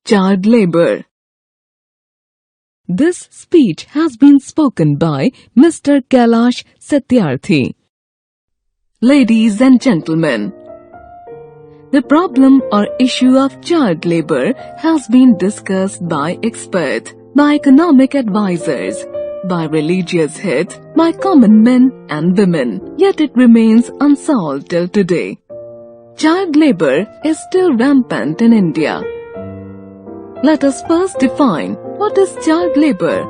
Child labor. This speech has been spoken by Mr. Kailash Satyarthi. Ladies and gentlemen, the problem or issue of child labor has been discussed by experts, by economic advisors, by religious heads, by common men and women, yet it remains unsolved till today. Child labor is still rampant in India. Let us first define what is child labor.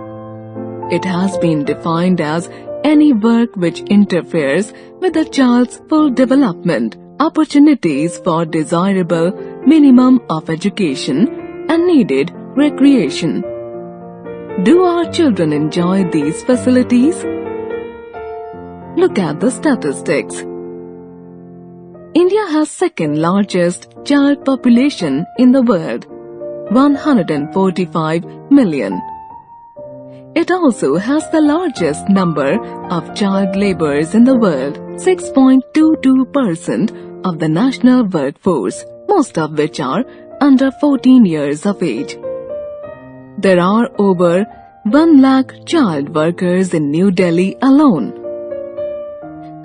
It has been defined as any work which interferes with a child's full development, opportunities for desirable minimum of education and needed recreation. Do our children enjoy these facilities? Look at the statistics. India has second largest child population in the world, 145 million. It also has the largest number of child laborers in the world, 6.22% of the national workforce, most of which are under 14 years of age. There are over 1 lakh child workers in New Delhi alone.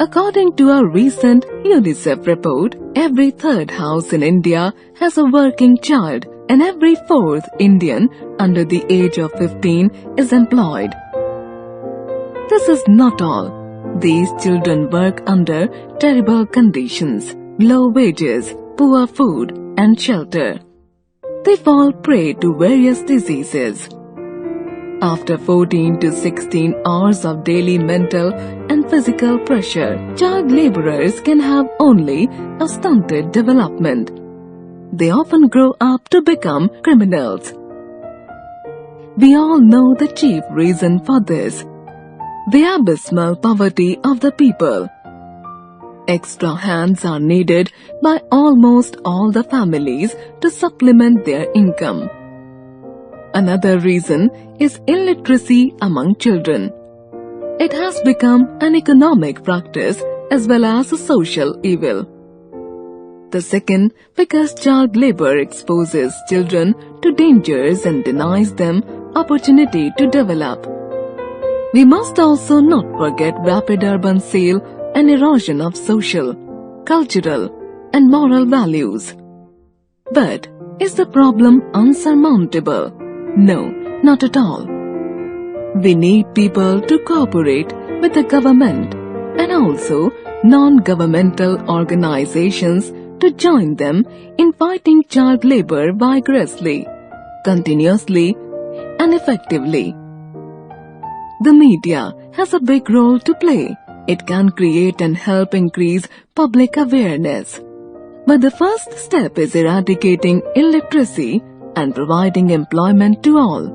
According to a recent UNICEF report, every third house in India has a working child and every fourth Indian under the age of 15 is employed. This is not all. These children work under terrible conditions, low wages, poor food and shelter. They fall prey to various diseases. After 14 to 16 hours of daily mental and physical pressure, child laborers can have only a stunted development. They often grow up to become criminals. We all know the chief reason for this: the abysmal poverty of the people. Extra hands are needed by almost all the families to supplement their income. Another reason is illiteracy among children. It has become an economic practice as well as a social evil. The second, because child labor exposes children to dangers and denies them opportunity to develop. We must also not forget rapid urban sale and erosion of social, cultural, and moral values. But is the problem unsurmountable? No, not at all. We need people to cooperate with the government and also non-governmental organizations to join them in fighting child labor vigorously, continuously, and effectively. The media has a big role to play. It can create and help increase public awareness. But the first step is eradicating illiteracy and providing employment to all.